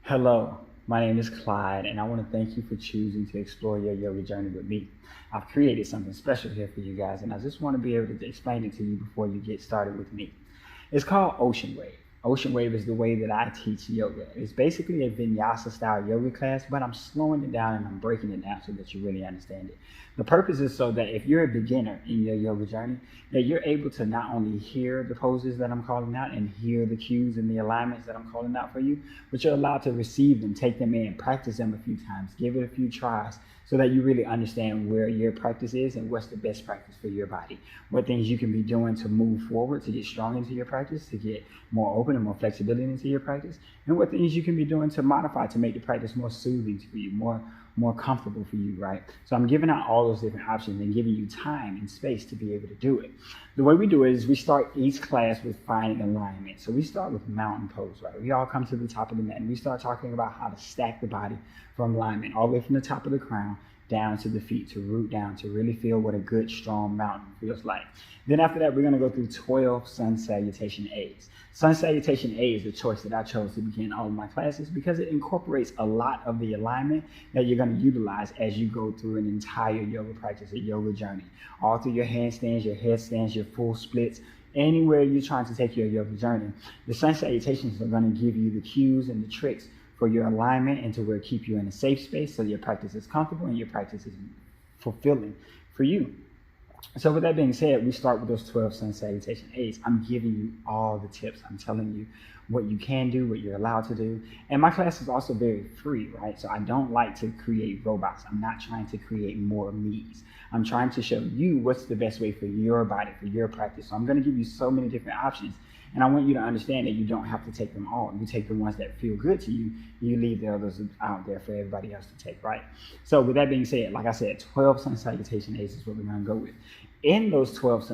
Hello, my name is Clyde, and I want to thank you for choosing to explore your yoga journey with me. I've created something special here for you guys, and I just want to be able to explain it to you before you get started with me. It's called Ocean Wave. Ocean Wave is the way that I teach yoga. It's basically a vinyasa style yoga class, but I'm slowing it down and I'm breaking it down so that you really understand it. The purpose is so that if you're a beginner in your yoga journey, that you're able to not only hear the poses that I'm calling out and hear the cues and the alignments that I'm calling out for you, but you're allowed to receive them, take them in, practice them a few times, give it a few tries so that you really understand where your practice is and what's the best practice for your body. What things you can be doing to move forward, to get strong into your practice, to get more open and more flexibility into your practice, and what things you can be doing to modify to make the practice more soothing for you, more comfortable for you, right? So I'm giving out all those different options and giving you time and space to be able to do it. The way we do it is we start each class with finding alignment. So we start with mountain pose, right? We all come to the top of the mat and we start talking about how to stack the body from alignment, all the way from the top of the crown down to the feet, to root down, to really feel what a good, strong mountain feels like. Then after that, we're going to go through 12 sun salutation A's. Sun salutation A is the choice that I chose to begin all of my classes because it incorporates a lot of the alignment that you're going to utilize as you go through an entire yoga practice, a yoga journey. All through your handstands, your headstands, your full splits, anywhere you're trying to take your yoga journey. The sun salutations are going to give you the cues and the tricks for your alignment and to where keep you in a safe space so your practice is comfortable and your practice is fulfilling for you. So with that being said, we start with those 12 sun salutation A's. I'm giving you all the tips. I'm telling you what you can do, what you're allowed to do. And my class is also very free, right? So I don't like to create robots. I'm not trying to create more me's. I'm trying to show you what's the best way for your body, for your practice. So I'm going to give you so many different options. And I want you to understand that you don't have to take them all. You take the ones that feel good to you. You leave the others out there for everybody else to take, right? So with that being said, like I said, 12 sun salutation A's is what we're going to go with. In those 12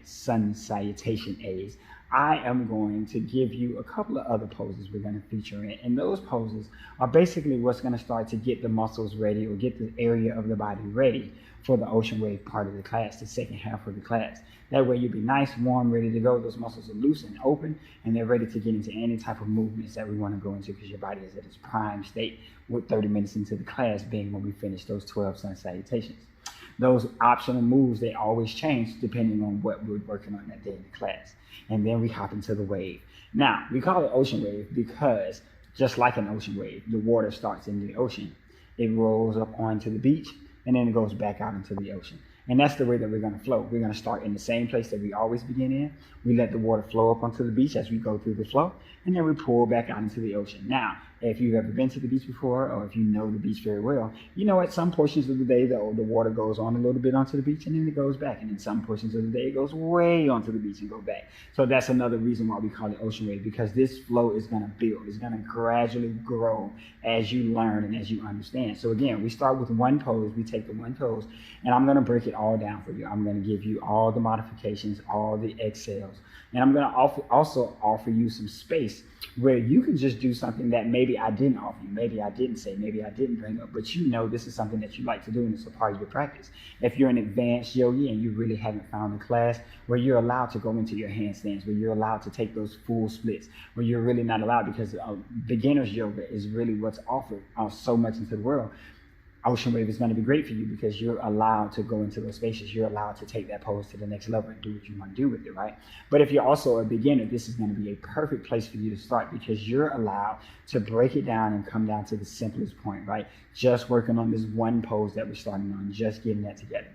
sun salutation A's, I am going to give you a couple of other poses we're going to feature in. And those poses are basically what's going to start to get the muscles ready or get the area of the body ready for the ocean wave part of the class, the second half of the class. That way you'll be nice, warm, ready to go. Those muscles are loose and open, and they're ready to get into any type of movements that we want to go into because your body is at its prime state with 30 minutes into the class being when we finish those 12 sun salutations. Those optional moves, they always change depending on what we're working on that day in the class. And then we hop into the wave. Now, we call it ocean wave because just like an ocean wave, the water starts in the ocean. It rolls up onto the beach and then it goes back out into the ocean. And that's the way that we're going to flow. We're going to start in the same place that we always begin in. We let the water flow up onto the beach as we go through the flow, and then we pull back out into the ocean. Now, if you've ever been to the beach before, or if you know the beach very well, you know at some portions of the day, the water goes on a little bit onto the beach, and then it goes back. And in some portions of the day, it goes way onto the beach and go back. So that's another reason why we call it ocean wave, because this flow is going to build. It's going to gradually grow as you learn and as you understand. So again, we start with one pose. We take the one pose, and I'm going to break it all down for you. I'm going to give you all the modifications, all the exhales, and I'm going to also offer you some space where you can just do something that maybe I didn't offer you, maybe I didn't say, maybe I didn't bring up, but you know this is something that you like to do and it's a part of your practice. If you're an advanced yogi and you really haven't found a class where you're allowed to go into your handstands, where you're allowed to take those full splits, where you're really not allowed because beginner's yoga is really what's offered so much into the world. Ocean wave is going to be great for you because you're allowed to go into those spaces. You're allowed to take that pose to the next level and do what you want to do with it, right? But if you're also a beginner, this is going to be a perfect place for you to start because you're allowed to break it down and come down to the simplest point, right? Just working on this one pose that we're starting on, just getting that together.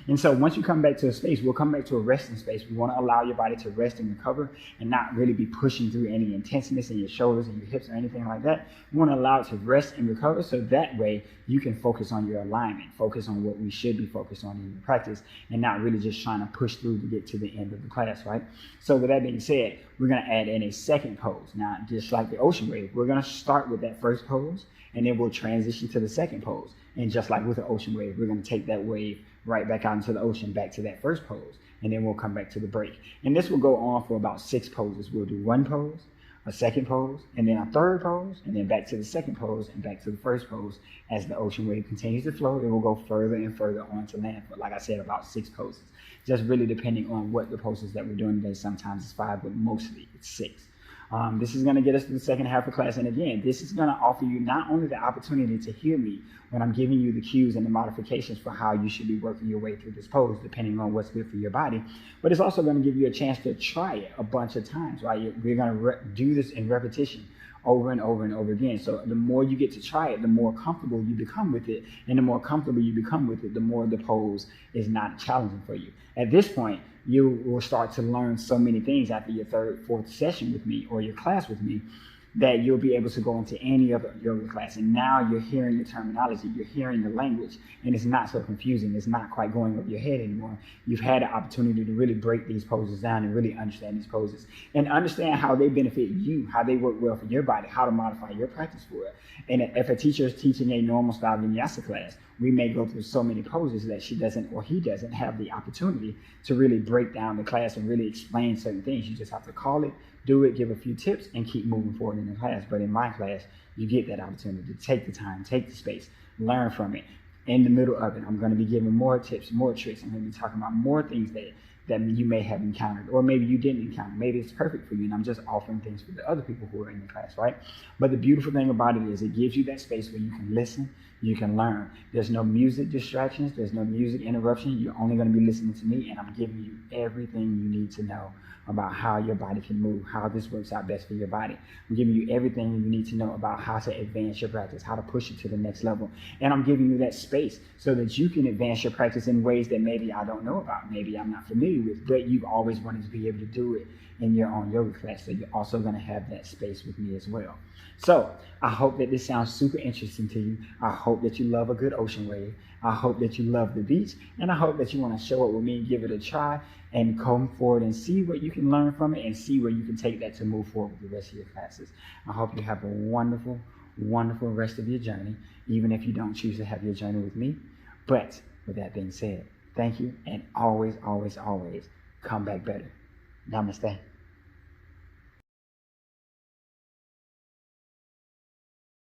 And so once you come back to a space, we'll come back to a resting space. We want to allow your body to rest and recover and not really be pushing through any intenseness in your shoulders and your hips or anything like that. We want to allow it to rest and recover so that way you can focus on your alignment, focus on what we should be focused on in your practice and not really just trying to push through to get to the end of the class, right? So with that being said, we're going to add in a second pose. Now, just like the ocean wave, we're going to start with that first pose and then we'll transition to the second pose. And just like with the ocean wave, we're going to take that wave right back out into the ocean, back to that first pose, and then we'll come back to the break. And this will go on for about 6 poses. We'll do one pose, a second pose, and then a third pose, and then back to the second pose and back to the first pose. As the ocean wave continues to flow, it will go further and further on to land. But like I said, about 6 poses. Just really depending on what the poses that we're doing today. Sometimes it's 5, but mostly it's 6. This is going to get us to the second half of class. And again, this is going to offer you not only the opportunity to hear me when I'm giving you the cues and the modifications for how you should be working your way through this pose, depending on what's good for your body, but it's also going to give you a chance to try it a bunch of times, right? We're going to do this in repetition over and over and over again. So the more you get to try it, the more comfortable you become with it. And the more comfortable you become with it, the more the pose is not challenging for you. At this point, you will start to learn so many things after your third, fourth session with me or your class with me that you'll be able to go into any other yoga class. And now you're hearing the terminology, you're hearing the language, and it's not so confusing. It's not quite going over your head anymore. You've had the opportunity to really break these poses down and really understand these poses and understand how they benefit you, how they work well for your body, how to modify your practice for it. And if a teacher is teaching a normal style vinyasa class, we may go through so many poses that she doesn't or he doesn't have the opportunity to really break down the class and really explain certain things. You just have to call it, do it, give a few tips, and keep moving forward in the class. But in my class, you get that opportunity to take the time, take the space, learn from it. In the middle of it, I'm going to be giving more tips, more tricks. I'm going to be talking about more things that you may have encountered, or maybe you didn't encounter. Maybe it's perfect for you, and I'm just offering things for the other people who are in the class, right? But the beautiful thing about it is it gives you that space where you can listen, you can learn. There's no music distractions, there's no music interruption. You're only going to be listening to me, and I'm giving you everything you need to know about how your body can move, how this works out best for your body. I'm giving you everything you need to know about how to advance your practice, how to push it to the next level. And I'm giving you that space so that you can advance your practice in ways that maybe I don't know about, maybe I'm not familiar with, but you've always wanted to be able to do it in your own yoga class. So you're also going to have that space with me as well. So I hope that this sounds super interesting to you. I hope that you love a good ocean wave. I hope that you love the beach, and I hope that you want to show up with me and give it a try and come forward and see what you can learn from it and see where you can take that to move forward with the rest of your classes. I hope you have a wonderful, wonderful rest of your journey, even if you don't choose to have your journey with me. But with that being said, thank you, and always, always, always come back better. Namaste.